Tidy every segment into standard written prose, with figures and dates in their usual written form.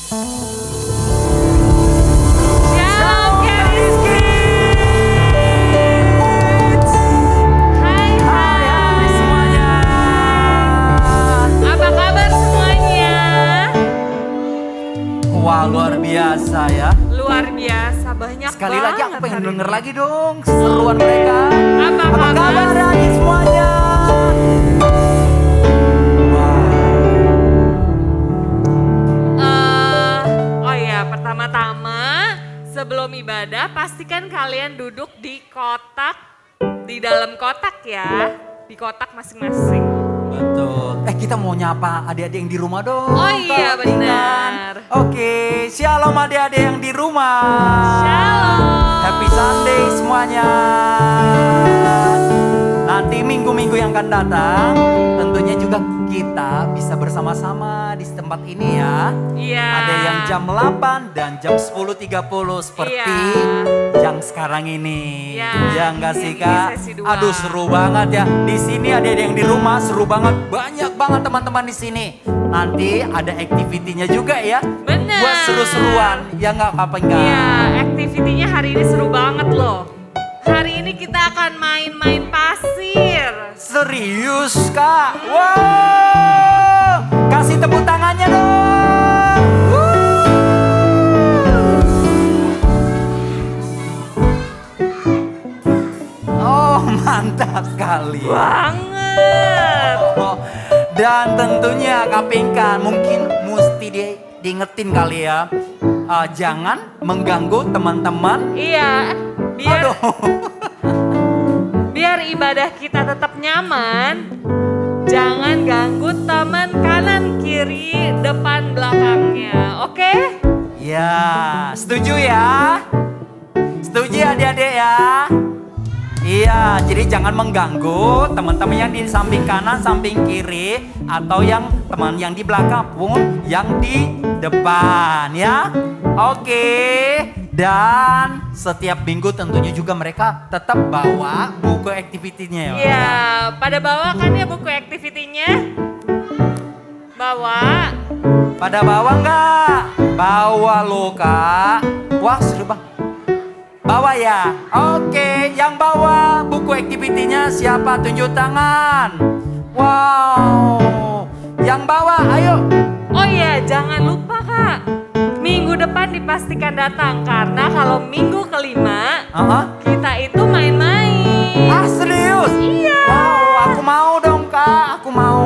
Shalom Keris Kids. Hai semuanya. Apa kabar semuanya? Wah, luar biasa ya. Luar biasa, banyak Sekali banget lagi aku pengen hari denger ini. lagi dong seruan mereka. Apa kabar kabar? hari semuanya? Oh ya, pertama-tama sebelum ibadah pastikan kalian duduk di dalam kotak ya, di kotak masing-masing. Betul. Kita mau nyapa adik-adik yang di rumah dong. Oh iya, Kalau tinggal. benar. Oke, shalom adik-adik yang di rumah. Shalom. Happy Sunday semuanya. Nanti minggu-minggu yang akan datang, tentunya juga kita bisa bersama-sama di tempat ini ya. Iya. Ada yang jam 8 dan jam 10.30 seperti yang sekarang ini. Iya. Ya enggak sih Ini Kak? sesi 2. Aduh seru banget ya. Di sini ada yang di rumah seru banget. Banyak banget teman-teman di sini. Nanti ada activity-nya juga ya. Bener. Buat seru-seruan. Ya enggak apa-apa enggak? Iya, aktivitinya hari ini seru banget loh. Hari ini kita akan main-main pasir. Serius Kak? Wow! Kasih tepuk tangannya dong! Oh mantap sekali. Banget. Oh, dan tentunya Kak Pinkan mungkin mesti diingetin kali ya. Jangan mengganggu teman-teman. Iya, biar Aduh. biar ibadah kita tetap nyaman. Jangan ganggu teman kanan, kiri, depan, belakangnya. Oke? Ya, setuju ya? Setuju ya adik-adik ya? Iya, jadi jangan mengganggu teman-teman yang di samping kanan, samping kiri, atau yang teman yang di belakang pun yang di depan ya. Oke, dan setiap minggu tentunya juga mereka tetap bawa buku activity-nya ya. Iya, pada bawa kan ya buku aktivitinya? Bawa. Pada bawa nggak? Bawa loh Kak. Wah seru bang. Bawa ya? Oke, yang bawa buku activity-nya siapa? Tunjuk tangan. Wow. Yang bawa, ayo. Oh iya, jangan lupa Kak. Minggu depan dipastikan datang karena kalau minggu kelima kita itu main-main. Ah serius? Iya. Wow, aku mau dong Kak, aku mau.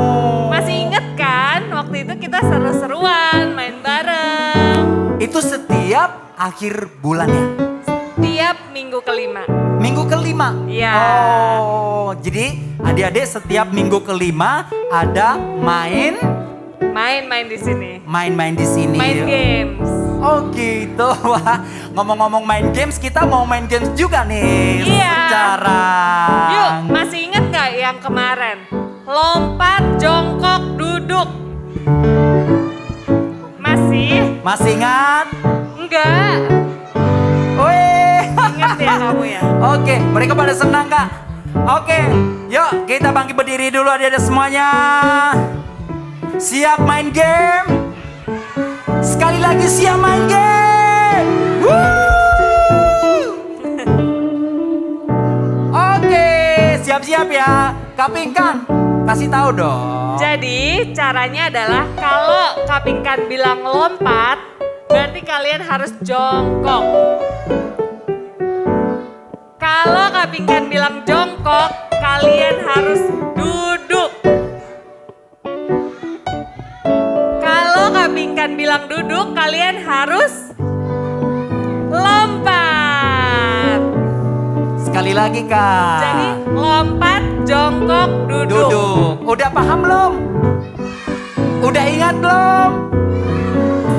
Masih inget kan waktu itu kita seru-seruan main bareng. Itu setiap akhir bulan ya? Tiap minggu kelima. Minggu kelima? Iya. Oh, jadi adik-adik setiap minggu kelima ada Main-main di sini. main-main di sini. Main games. Oh gitu. Wah, ngomong-ngomong main games, kita mau main games juga nih. Iya. Sekarang. Yuk, masih inget gak yang kemarin? Lompat, jongkok, duduk. Masih? Masih ingat? Enggak. Wih. Ingat ya kamu ya? Oke, mereka pada senang Kak. Oke, yuk kita bangkit berdiri dulu adik-adik semuanya. Siap main game? Sekali lagi siap main game? Woo! Oke, siap-siap ya. Kak Pinkan, kasih tahu dong. Jadi caranya adalah kalau Kak Pinkan bilang lompat, berarti kalian harus jongkok. Kalau Kak Pinkan bilang jongkok, kalian harus duduk. Kalau Kak Pinkan bilang duduk, kalian harus lompat. Sekali lagi Kak. Jadi lompat, jongkok, duduk. Duduk. Udah paham belum? Udah ingat belum?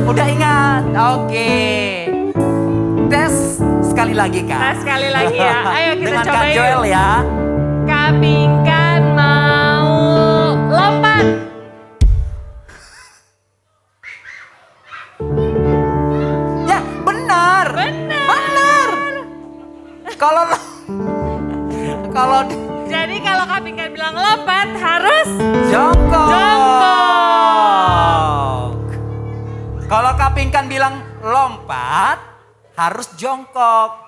Udah ingat? Oke. Tes sekali lagi Kak. Nah, sekali lagi ya. Ayo kita Dengan coba Kak yuk. Joel ya. Kak Pinkan mau lompat. Ya benar. Benar. Kalau kalau Jadi kalau Kak Pinkan bilang lompat harus jongkok. jongkok. Kalau Kak Kak Pinkan bilang lompat, harus jongkok.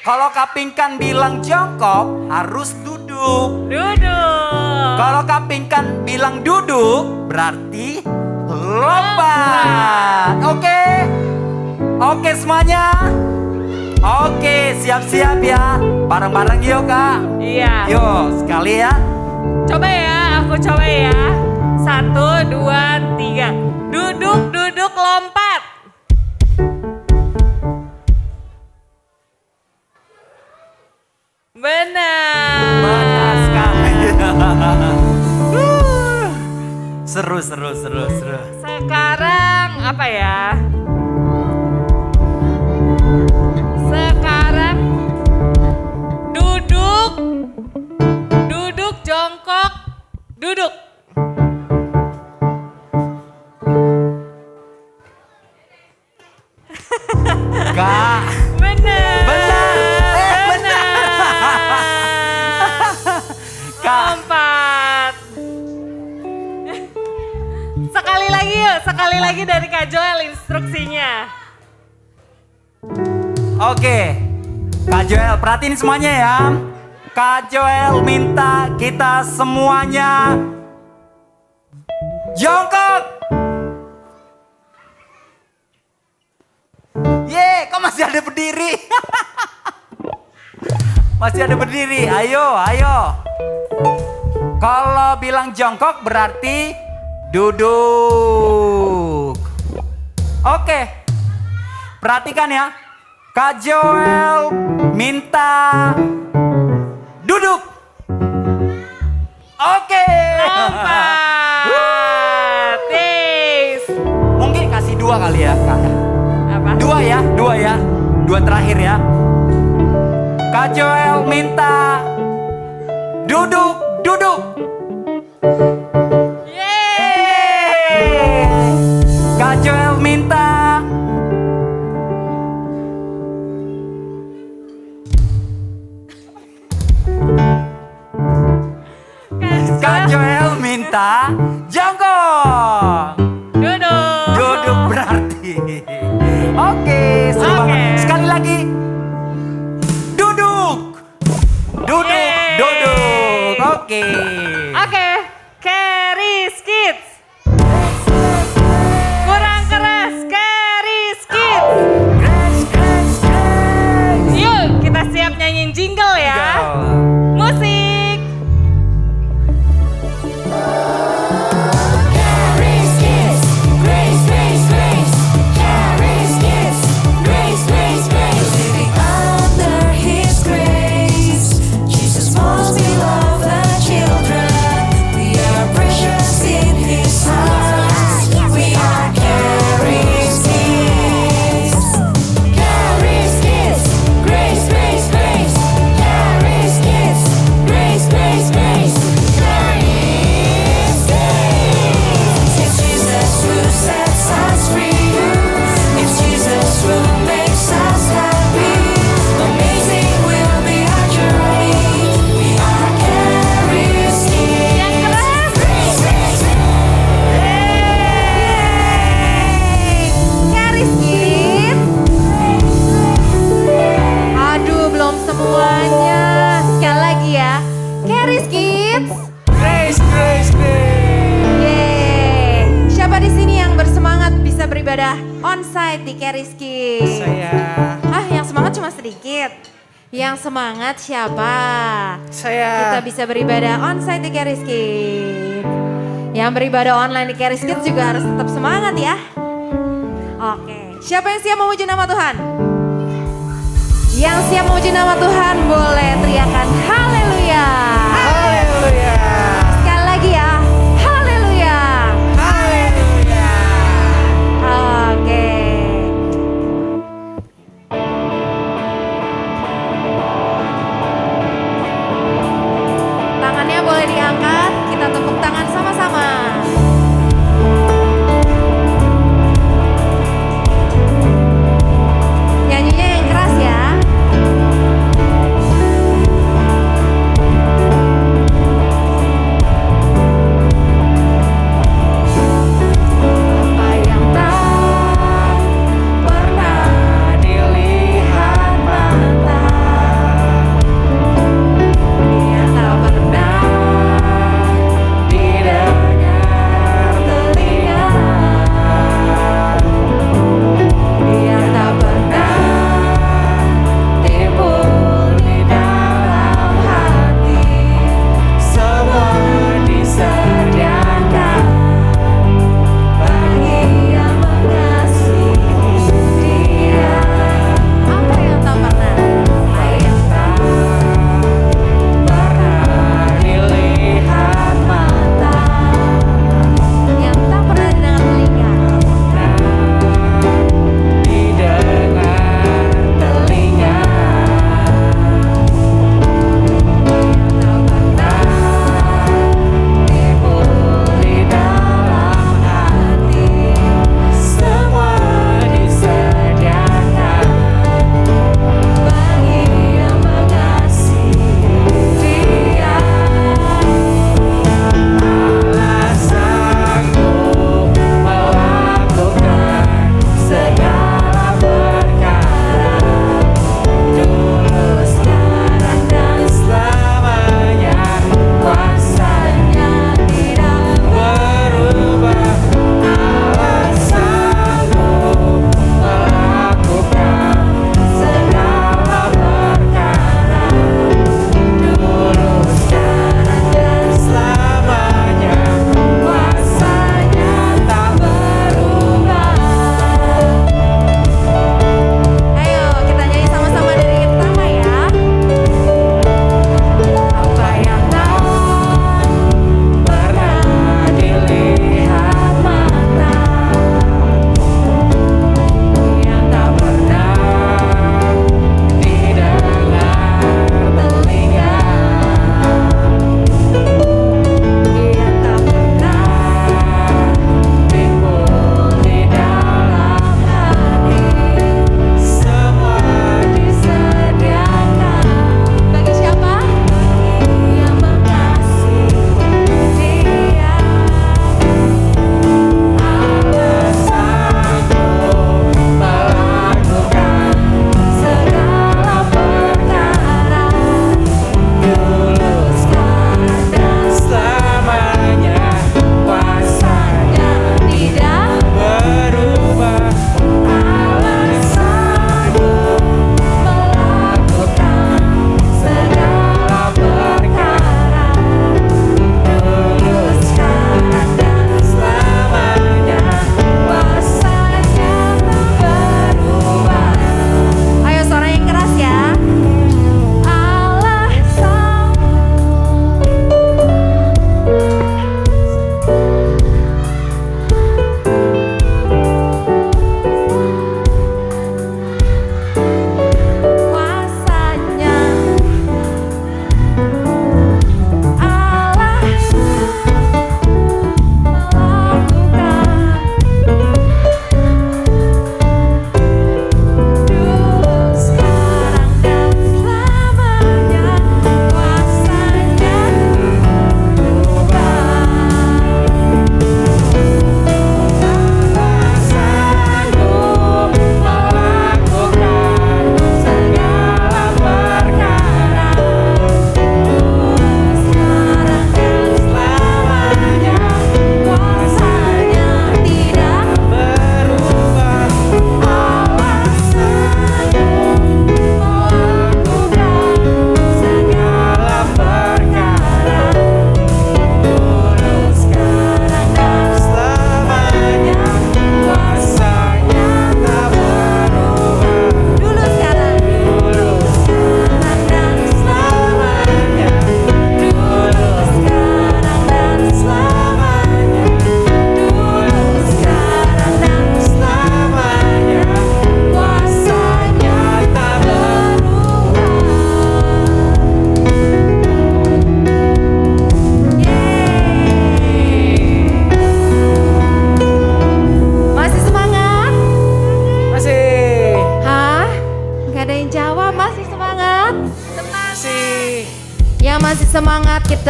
Kalau Kak Pinkan bilang jongkok, harus duduk. Duduk. Kalau Kak Pinkan bilang duduk, berarti lompat. Oke? Oke semuanya? Oke, siap-siap ya. Bareng-bareng yuk Kak. Iya. Yuk, sekali ya. Coba ya, aku coba ya. 1, 2, 3. Duduk, duduk, lompat. Benar. Benar sekali. Seru. Sekarang apa ya? Sekarang duduk, duduk, jongkok, duduk. Kak. Benar. Lompat. Sekali lagi yuk, sekali lagi dari Kak Joel instruksinya. Oke, Kak Joel perhatiin semuanya ya. Kak Joel minta kita semuanya jongkok. Kok masih ada berdiri? Masih ada berdiri, ayo. Kalau bilang jongkok berarti duduk. Oke, perhatikan ya. Kak Joel minta duduk. Oke. Lompat. Yes. Mungkin kasih 2 kali ya Kak. Apa? 2 ya. 2 terakhir ya. Kak Joel minta duduk. Yeay. Kak Joel minta jongkok. Duduk berarti. Oke, seru banget. Sekali lagi. Duduk. Oke. Keris Kids. Kurang keras, Keris Kids. Grace. Yuk, kita siap nyanyiin jingle ya. Musik. Caris Kids, Grace. Caris Kids, Grace. Living under His grace, Jesus most beloved children. We are precious in His eyes. We are Caris Kids. Caris Kids, Grace. Caris Kids, Grace. Caris Kids. It's Jesus who sets us free. It's Jesus who makes us happy. Amazing will be our journey. We are Caris Kids. Yang keras. Caris Kids. Aduh, belum semuanya. Sekali lagi ya. Caris Kids. Grace. Yeay. Siapa di sini yang bersemangat bisa beribadah onsite di Caris Kids? Saya. Yang semangat cuma sedikit. Yang semangat siapa? Kita Saya. bisa beribadah onsite di Caris Kids. Yang beribadah online di Caris Kids juga harus tetap semangat ya. Oke, siapa yang siap memuji nama Tuhan? Yang siap memuji nama Tuhan boleh teriakan haleluya. Haleluya. Sekali lagi ya, haleluya. Haleluya. Oke. Tangannya boleh diangkat, kita tepuk tangan sama-sama. Nyanyinya yang keras ya. Apa yang tak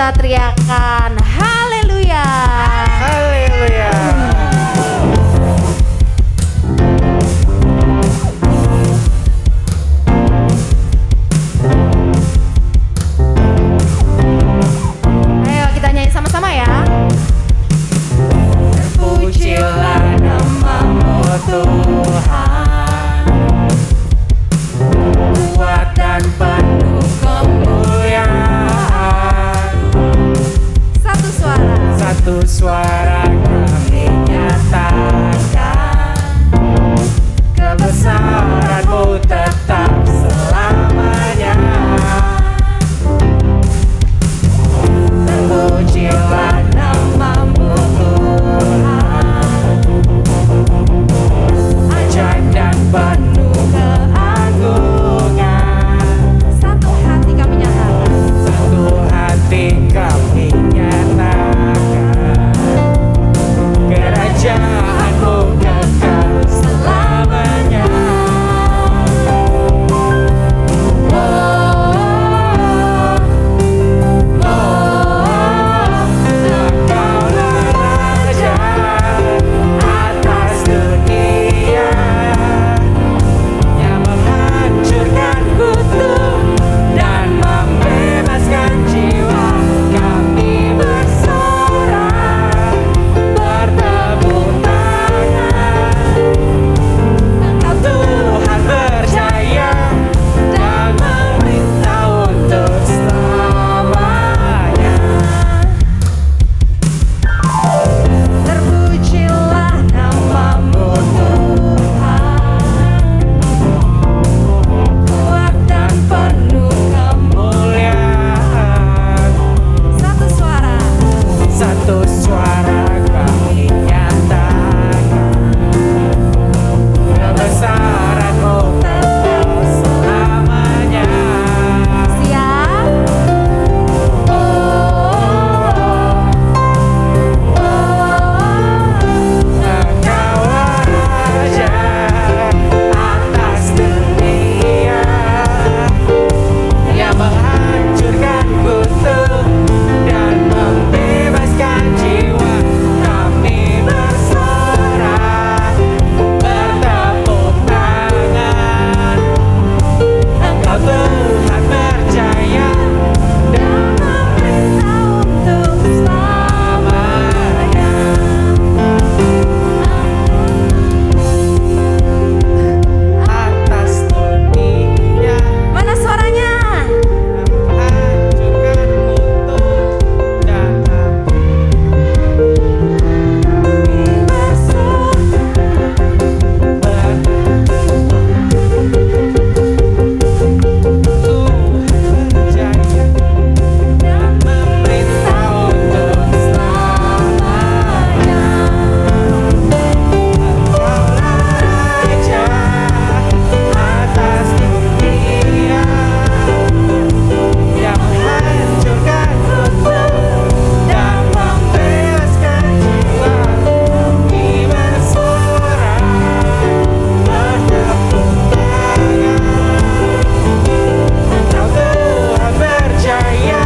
kita teriakan haleluya. Haleluya. Ayo kita nyanyi sama-sama ya. Terpujilah namamu Tuhan, kuat dan penuh kemuliaan. Satu suara. Satu suara kami nyatakan, kebesaran-Mu tetap selamanya. Terpujilah namamu Tuhan, ajaib dan penuh keagungan. Satu hati kami nyatakan. Satu hati kami nyatakan, kerajaan-Mu kekal selamanya. Engkaulah Raja atas dunia, yang menghancurkan kutuk dan membebaskan jiwa. Kami bersorak, bertepuk tangan. Engkau Tuhan berjaya dan memerintah untuk selamanya. Terpujilah namamu Tuhan, kuat dan penuh kemuliaan. Satu suara. Satu suara kami nyatakan, kebesaran-Mu tetap selamanya. Siap. Engkaulah Raja atas dunia, yang menghancurkan kutuk dan membebaskan jiwa. Kami bersorak, bertepuk tangan. Engkau Tuhan berjaya dan memerintah untuk selamanya. Atas dunia, Mana suaranya? hancurkan kutuk dan kami berjaya dan memerintah untuk selamanya. Engkaulah Raja atas dunia, yang menghancurkan kutuk dan membebaskan jiwa. Kami bersorak, bertepuk tangan. Engkau Tuhan berjaya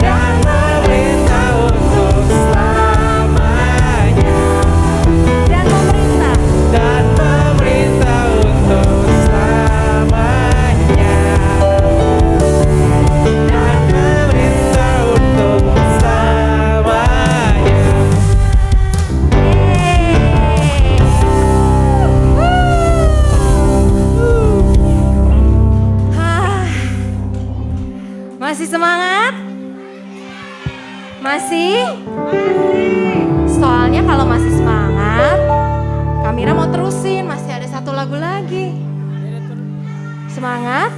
dan memerintah untuk selamanya. Dan memerintah. Dan memerintah untuk selamanya. Dan memerintah untuk selamanya. Hah. Masih semangat? Masih? Soalnya kalau masih semangat, Kamira mau terusin, masih ada satu lagu lagi. Semangat?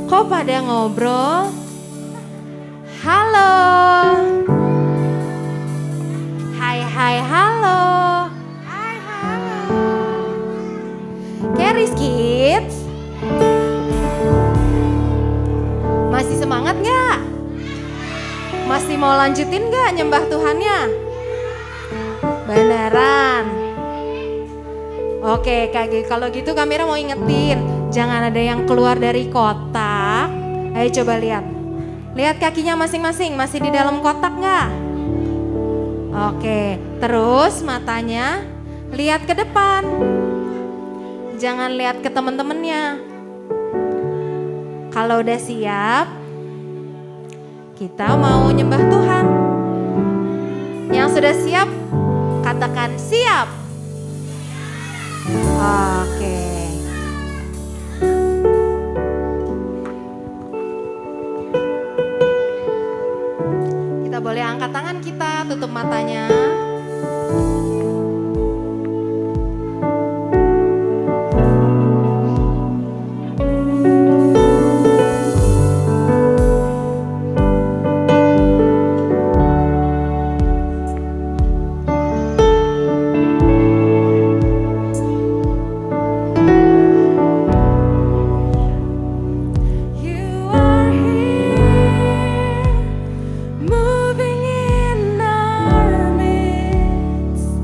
Kok pada ngobrol? Halo. Hai hai halo. Hai halo. Keris Kids. Masih semangat nggak? Masih mau lanjutin nggak nyembah Tuhannya? Beneran? Oke, kalau gitu Kamera mau ingetin, jangan ada yang keluar dari kotak. Ayo coba lihat. Lihat kakinya masing-masing, masih di dalam kotak nggak? Oke, terus matanya lihat ke depan. Jangan lihat ke teman-temannya. Kalau udah siap, kita mau nyembah Tuhan. Yang sudah siap, katakan siap. Oke. Kita boleh angkat tangan kita, tutup matanya. You are here, moving in our midst.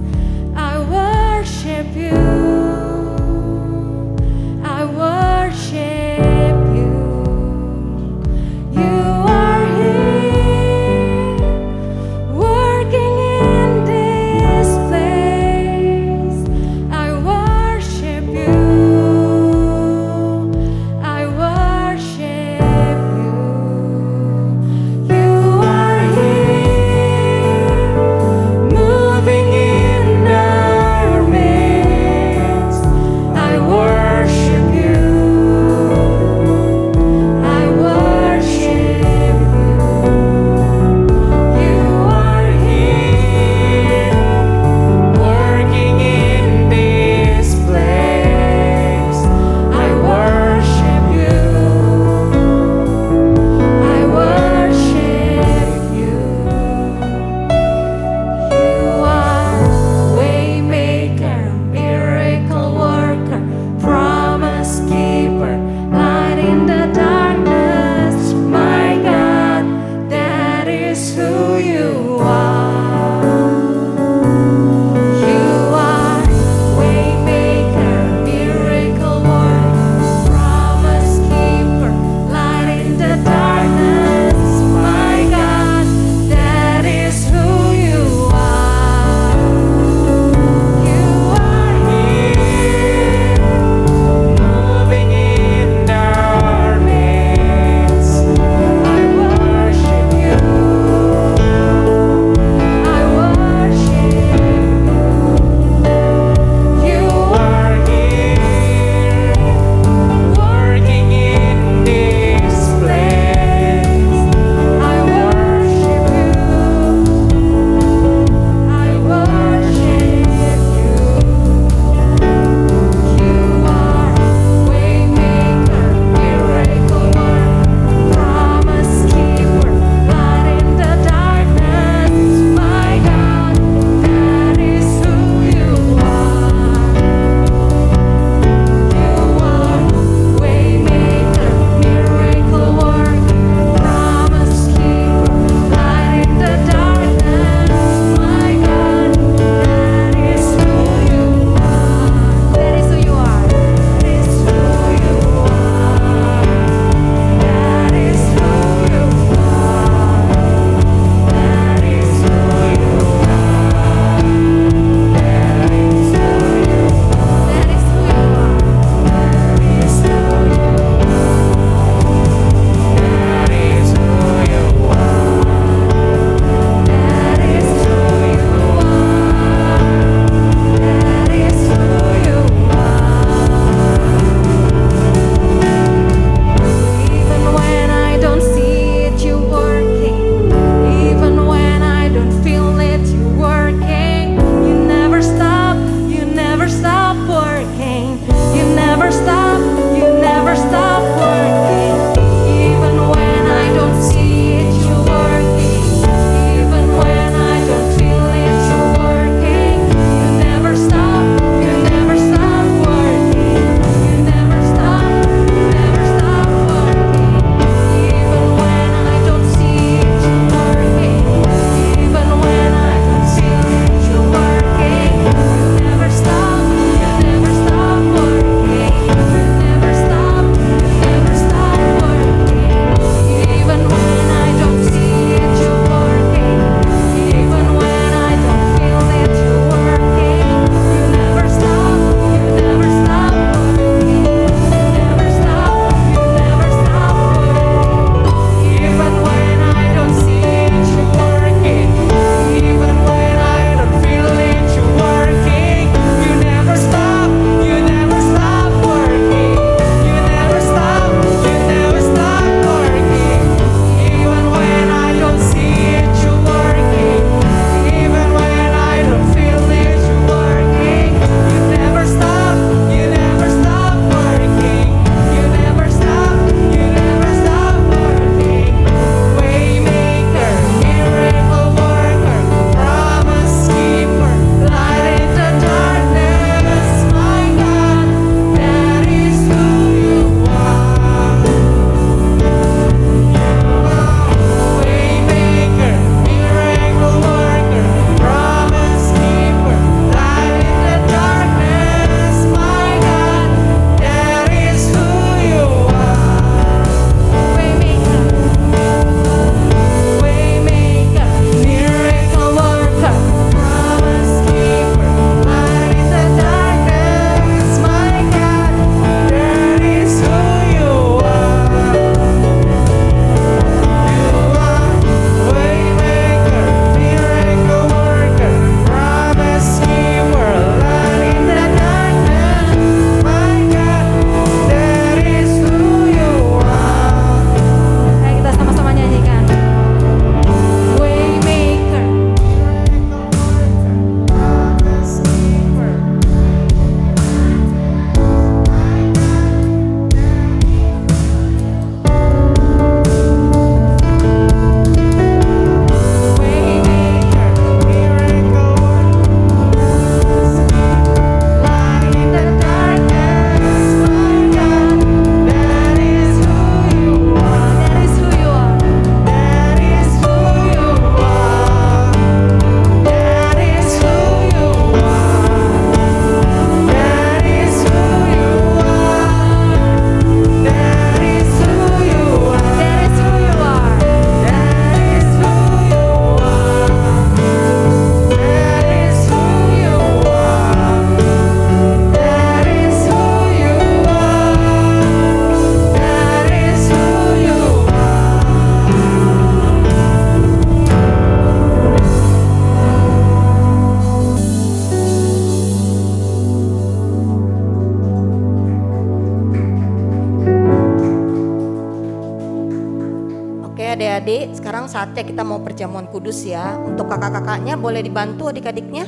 sekarang saatnya kita mau perjamuan kudus ya. Untuk kakak-kakaknya boleh dibantu adik-adiknya.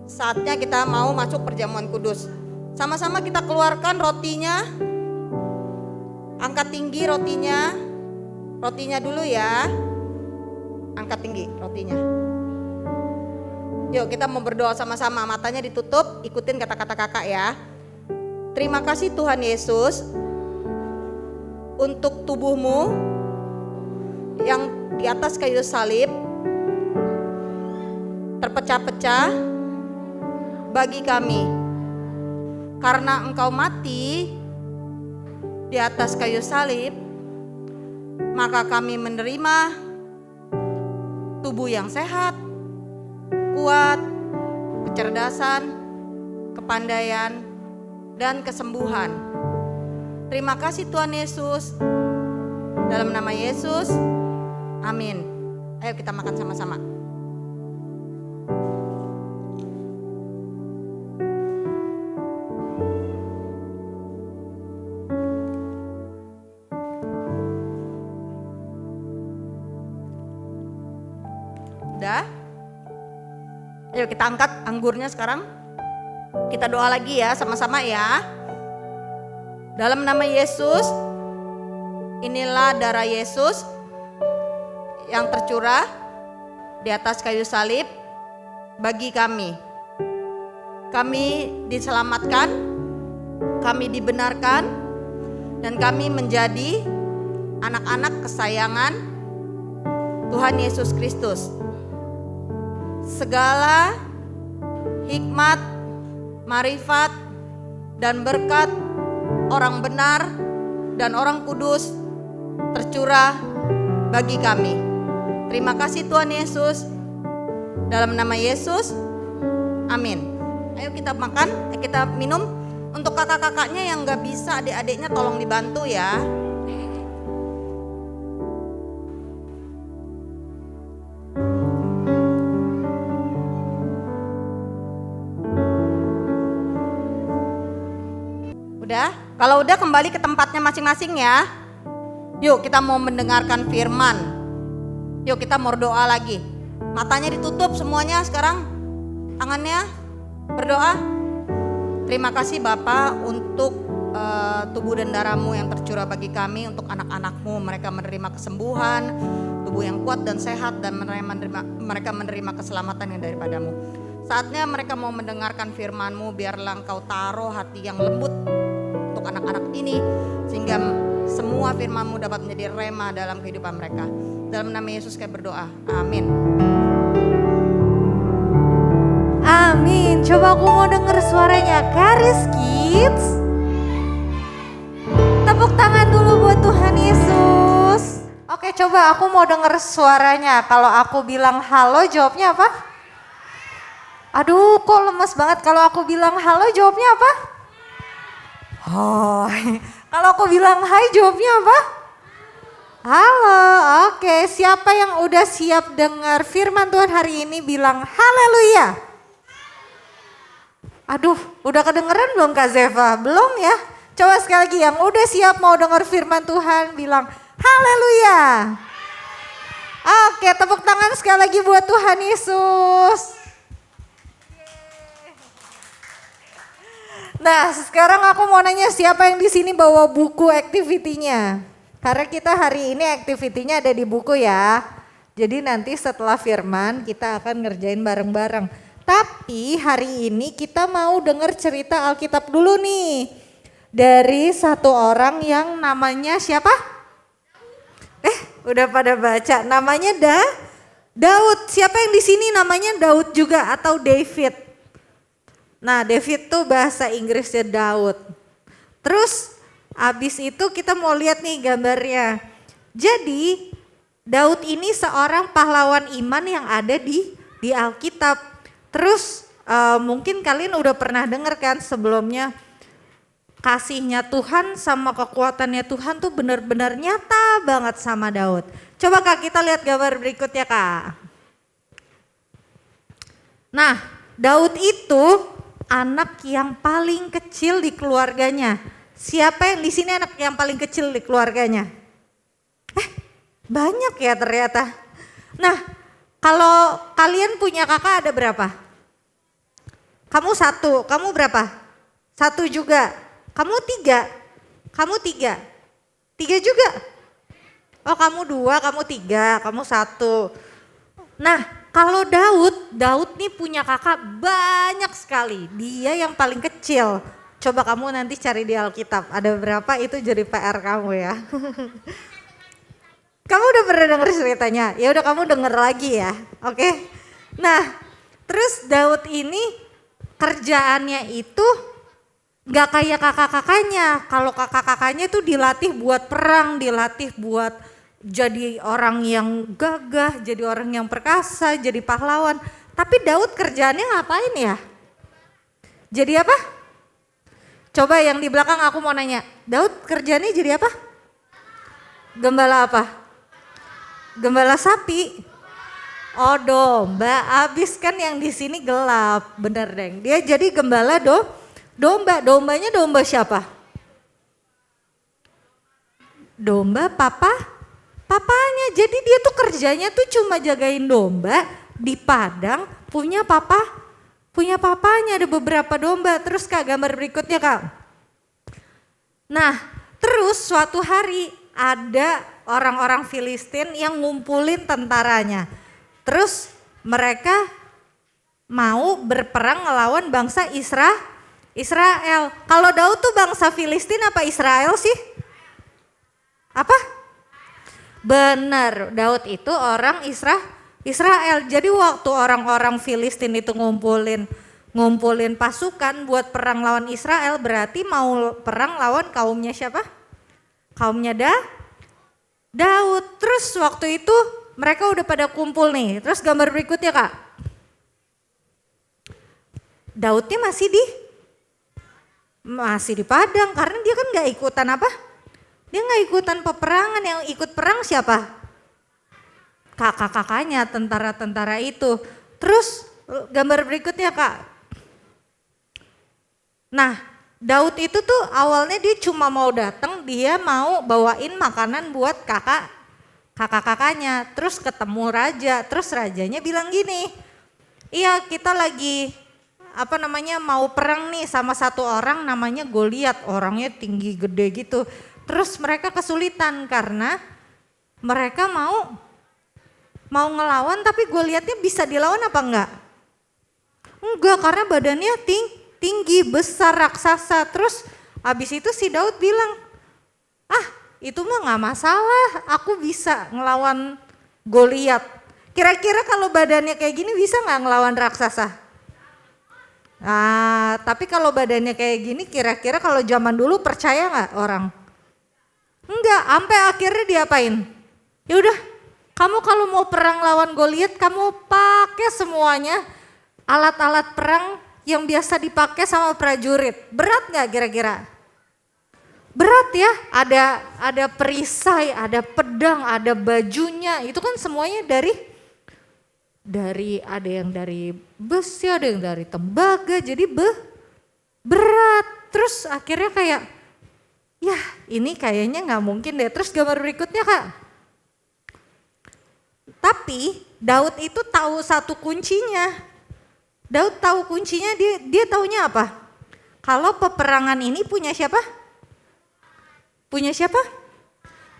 Saatnya kita mau masuk perjamuan kudus. Sama-sama kita keluarkan rotinya. Angkat tinggi rotinya. Rotinya dulu ya. Angkat tinggi rotinya. Yuk kita mau berdoa sama-sama, matanya ditutup, ikutin kata-kata kakak ya. Terima kasih Tuhan Yesus untuk tubuhmu yang di atas kayu salib terpecah-pecah bagi kami. Karena Engkau mati di atas kayu salib, maka kami menerima tubuh yang sehat, kuat, kecerdasan, kepandaian, dan kesembuhan. Terima kasih Tuhan Yesus. Dalam nama Yesus, amin. Ayo kita makan sama-sama. Udah? Ayo kita angkat anggurnya sekarang. Kita doa lagi ya sama-sama ya. Dalam nama Yesus, inilah darah Yesus yang tercurah di atas kayu salib bagi kami. Kami diselamatkan, kami dibenarkan, dan kami menjadi anak-anak kesayangan Tuhan Yesus Kristus. Segala hikmat, marifat, dan berkat orang benar dan orang kudus tercurah bagi kami. Terima kasih Tuhan Yesus. Dalam nama Yesus, amin. Ayo kita makan, kita minum. Untuk kakak-kakaknya yang gak bisa, adik-adiknya tolong dibantu ya. Udah? Kalau udah kembali ke tempatnya masing-masing ya. Yuk kita mau mendengarkan firman. Yuk kita mau doa lagi. Matanya ditutup semuanya sekarang. Tangannya berdoa. Terima kasih Bapa untuk tubuh dan darah-Mu yang tercurah bagi kami. Untuk anak-anak-Mu, mereka menerima kesembuhan, tubuh yang kuat dan sehat, dan mereka menerima keselamatan yang daripada-Mu. Saatnya mereka mau mendengarkan firman-Mu. Biarlah Engkau taruh hati yang lembut untuk anak-anak ini, sehingga semua firman-Mu dapat menjadi rema dalam kehidupan mereka. Dalam nama Yesus kami berdoa, amin. Amin. Coba aku mau denger suaranya Charis Kids. Tepuk tangan dulu buat Tuhan Yesus. Oke, coba aku mau denger suaranya. Kalau aku bilang halo, jawabnya apa? Aduh, kok lemes banget. Kalau aku bilang halo, jawabnya apa? Hai. Kalau aku bilang hai, jawabnya apa? Halo. Oke, siapa yang udah siap dengar firman Tuhan hari ini bilang haleluya? Aduh, udah kedengeran belum Kak Zeva? Belum ya? Coba sekali lagi yang udah siap mau dengar firman Tuhan bilang haleluya. Oke, tepuk tangan sekali lagi buat Tuhan Yesus. Nah, sekarang aku mau nanya siapa yang di sini bawa buku activity-nya? Karena kita hari ini activity-nya ada di buku ya. Jadi nanti setelah firman kita akan ngerjain bareng-bareng. Tapi hari ini kita mau dengar cerita Alkitab dulu nih. Dari satu orang yang namanya siapa? Udah pada baca. Namanya Daud. Siapa yang di sini namanya Daud juga atau David? Nah, David tuh bahasa Inggrisnya Daud. Terus abis itu kita mau lihat nih gambarnya. Jadi Daud ini seorang pahlawan iman yang ada di Alkitab. Terus mungkin kalian udah pernah dengar kan sebelumnya, kasihnya Tuhan sama kekuatannya Tuhan tuh benar-benar nyata banget sama Daud. Coba Kak kita lihat gambar berikutnya Kak. Nah, Daud itu anak yang paling kecil di keluarganya. Siapa yang di sini anak yang paling kecil di keluarganya? Banyak ya ternyata. Nah, kalau kalian punya kakak ada berapa? Kamu 1, kamu berapa? 1 juga. Kamu 3, kamu 3. 3 juga. Oh kamu 2, kamu 3, kamu 1. Nah kalau Daud nih punya kakak banyak sekali. Dia yang paling kecil. Coba kamu nanti cari di Alkitab. Ada berapa itu jadi PR kamu ya. Kamu udah pernah denger ceritanya? Ya udah kamu denger lagi ya. Oke. Nah terus Daud ini kerjaannya itu gak kayak kakak-kakaknya. Kalau kakak-kakaknya tuh dilatih buat perang, dilatih buat jadi orang yang gagah, jadi orang yang perkasa, jadi pahlawan. Tapi Daud kerjaannya ngapain ya? Jadi apa? Coba yang di belakang aku mau nanya, Daud kerjaannya jadi apa? Gembala apa? Gembala sapi. Oh domba, abis kan yang di sini gelap, bener deng. Dia jadi gembala domba. Dombanya domba siapa? Domba papanya. Jadi dia tuh kerjanya tuh cuma jagain domba di padang, punya papanya, ada beberapa domba. Terus Kak gambar berikutnya Kak. Nah terus suatu hari ada orang-orang Filistin yang ngumpulin tentaranya. Terus mereka mau berperang ngelawan bangsa Israel. Kalau Daud tuh bangsa Filistin apa Israel sih? Apa? Benar, Daud itu orang Israel. Jadi waktu orang-orang Filistin itu ngumpulin pasukan buat perang lawan Israel, berarti mau perang lawan kaumnya siapa? Kaumnya Daud. Terus waktu itu mereka udah pada kumpul nih. Terus gambar berikutnya Kak. Daudnya masih di padang karena dia kan gak ikutan apa? Dia gak ikutan peperangan, yang ikut perang siapa? Kakak-kakaknya, tentara-tentara itu. Terus gambar berikutnya Kak. Nah Daud itu tuh awalnya dia cuma mau datang, dia mau bawain makanan buat kakak-kakaknya. Terus ketemu raja, terus rajanya bilang gini, iya kita lagi mau perang nih sama satu orang namanya Goliat, orangnya tinggi gede gitu. Terus mereka kesulitan karena mereka mau ngelawan, tapi Goliatnya bisa dilawan apa enggak? Enggak, karena badannya tinggi, besar, raksasa. Terus abis itu si Daud bilang, itu mah gak masalah, aku bisa ngelawan Goliat. Kira-kira kalau badannya kayak gini bisa gak ngelawan raksasa? Nah, tapi kalau badannya kayak gini kira-kira kalau zaman dulu percaya gak orang? Enggak, sampai akhirnya diapain? Ya udah, kamu kalau mau perang lawan Goliat kamu pakai semuanya alat-alat perang yang biasa dipakai sama prajurit. Berat gak kira-kira? Berat ya, ada perisai, ada pedang, ada bajunya. Itu kan semuanya dari ada yang dari besi, ada yang dari tembaga, jadi berat. Terus akhirnya kayak, ya ini kayaknya gak mungkin deh. Terus gambar berikutnya Kak. Tapi Daud itu tahu satu kuncinya. Daud tahu kuncinya, dia taunya apa? Kalau peperangan ini punya siapa? Punya siapa?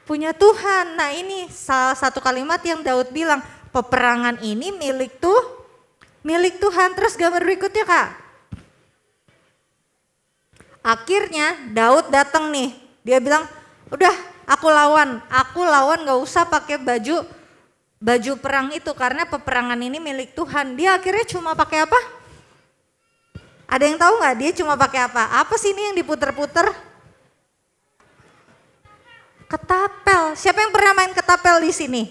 Punya Tuhan. Nah ini salah satu kalimat yang Daud bilang, peperangan ini milik Tuhan. Terus gambar berikutnya Kak. Akhirnya Daud datang nih, dia bilang, udah aku lawan gak usah pakai baju perang itu karena peperangan ini milik Tuhan. Dia akhirnya cuma pakai apa? Ada yang tahu nggak? Dia cuma pakai apa? Apa sih ini yang diputer-puter? Ketapel. Siapa yang pernah main ketapel di sini?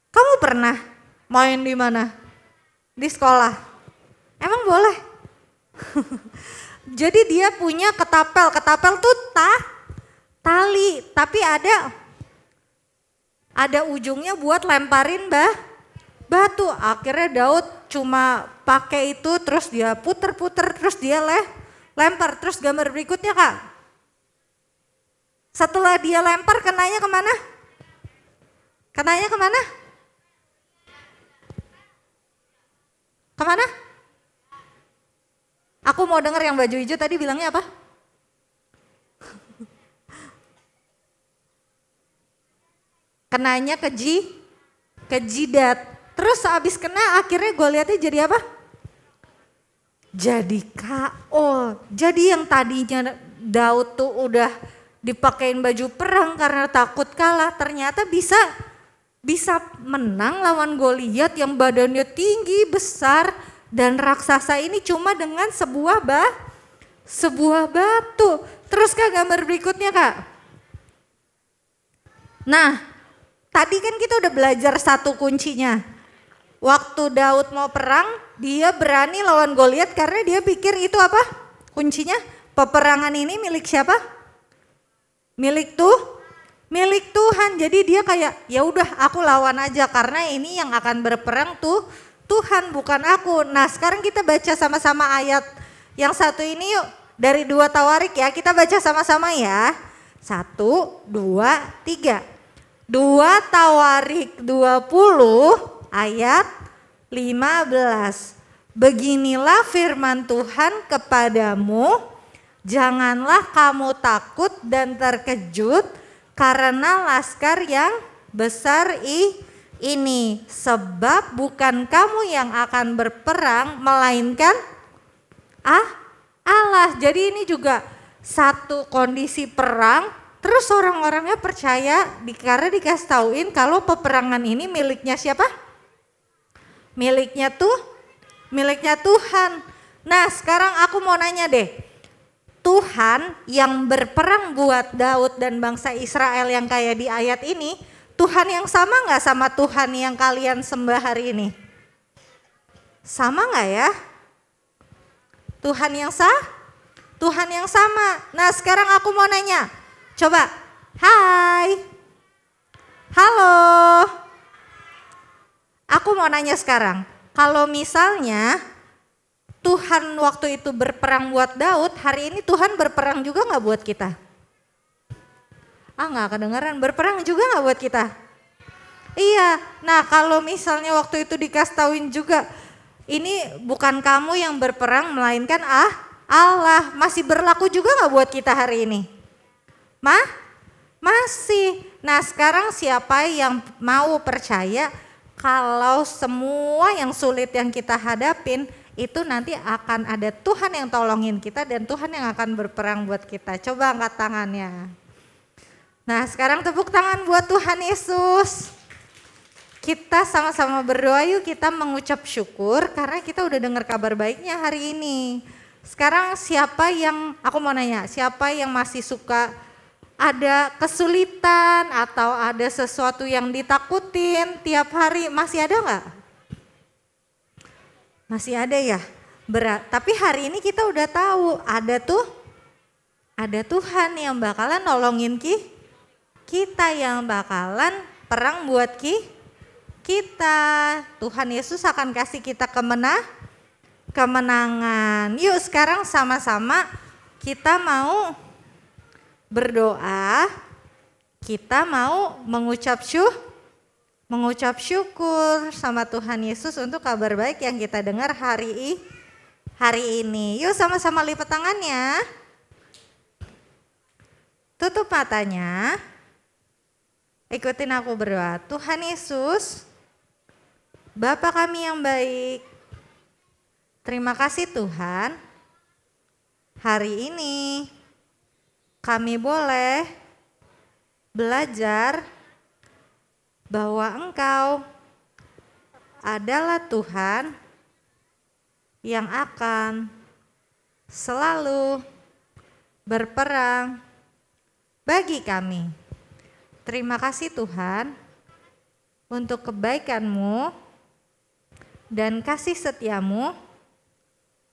Kamu pernah main di mana? Di sekolah. Emang boleh? Jadi dia punya ketapel. Ketapel tuh tali, tapi ada ujungnya buat lemparin batu. Akhirnya Daud cuma pakai itu, terus dia puter-puter, terus dia lempar. Terus gambar berikutnya Kak. Setelah dia lempar kenanya kemana? Kenanya kemana? Kemana? Aku mau dengar yang baju hijau tadi bilangnya apa? Kenanya ke jidat. Terus abis kena akhirnya gue lihatnya jadi apa? Jadi KO. Jadi yang tadinya Daud tuh udah dipakein baju perang karena takut kalah, ternyata bisa menang lawan Goliat yang badannya tinggi, besar, dan raksasa ini cuma dengan sebuah batu. Terus Kak gambar berikutnya Kak. Nah, tadi kan kita udah belajar satu kuncinya. Waktu Daud mau perang, dia berani lawan Goliat karena dia pikir itu apa? Kuncinya, peperangan ini milik siapa? Milik Tuhan. Jadi dia kayak ya udah aku lawan aja karena ini yang akan berperang tuh Tuhan bukan aku. Nah, sekarang kita baca sama-sama ayat yang satu ini yuk. Dari 2 Tawarik ya, kita baca sama-sama ya. 1, 2, 3. 2 Tawarik 20 ayat 15. Beginilah firman Tuhan kepadamu, janganlah kamu takut dan terkejut karena laskar yang besar ini. Sebab bukan kamu yang akan berperang melainkan Allah. Jadi ini juga satu kondisi perang. Terus orang-orangnya percaya karena dikasih tauin kalau peperangan ini miliknya siapa? Miliknya Tuhan. Nah sekarang aku mau nanya deh. Tuhan yang berperang buat Daud dan bangsa Israel yang kayak di ayat ini, Tuhan yang sama gak sama Tuhan yang kalian sembah hari ini? Sama gak ya? Tuhan yang sama. Nah sekarang aku mau nanya. Coba, hai, halo. Aku mau nanya sekarang, kalau misalnya Tuhan waktu itu berperang buat Daud, hari ini Tuhan berperang juga gak buat kita? Gak kedengeran, berperang juga gak buat kita? Iya, nah kalau misalnya waktu itu dikasih tauin juga, ini bukan kamu yang berperang melainkan Allah, masih berlaku juga gak buat kita hari ini? Masih. Nah sekarang siapa yang mau percaya kalau semua yang sulit yang kita hadapin itu nanti akan ada Tuhan yang tolongin kita dan Tuhan yang akan berperang buat kita. Coba angkat tangannya. Nah sekarang tepuk tangan buat Tuhan Yesus. Kita sama-sama berdoa yuk, kita mengucap syukur karena kita udah dengar kabar baiknya hari ini. Sekarang aku mau nanya, siapa yang masih suka ada kesulitan atau ada sesuatu yang ditakutin tiap hari, masih ada nggak? Masih ada ya, berat. Tapi hari ini kita udah tahu ada Tuhan yang bakalan nolongin kita, yang bakalan perang buat kita. Tuhan Yesus akan kasih kita kemenangan. Yuk sekarang sama-sama kita mau berdoa, kita mau mengucap syukur sama Tuhan Yesus untuk kabar baik yang kita dengar hari ini. Yuk sama-sama lipat tangannya. Tutup matanya. Ikutin aku berdoa. Tuhan Yesus, Bapa kami yang baik, terima kasih Tuhan. Hari ini kami boleh belajar bahwa Engkau adalah Tuhan yang akan selalu berperang bagi kami. Terima kasih Tuhan untuk kebaikan-Mu dan kasih setia-Mu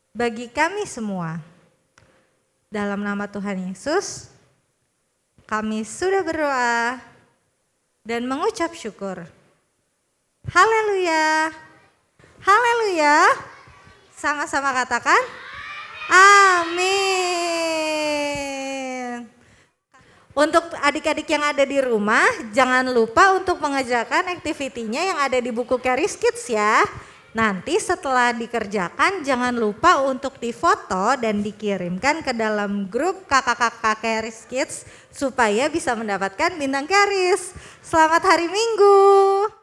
bagi kami semua. Dalam nama Tuhan Yesus, kami sudah berdoa dan mengucap syukur. Haleluya. Haleluya. Sama-sama katakan amin. Untuk adik-adik yang ada di rumah, jangan lupa untuk mengerjakan aktivitinya yang ada di buku Charis Kids ya. Nanti setelah dikerjakan jangan lupa untuk difoto dan dikirimkan ke dalam grup kakak-kakak Charis Kids supaya bisa mendapatkan bintang Charis. Selamat hari Minggu.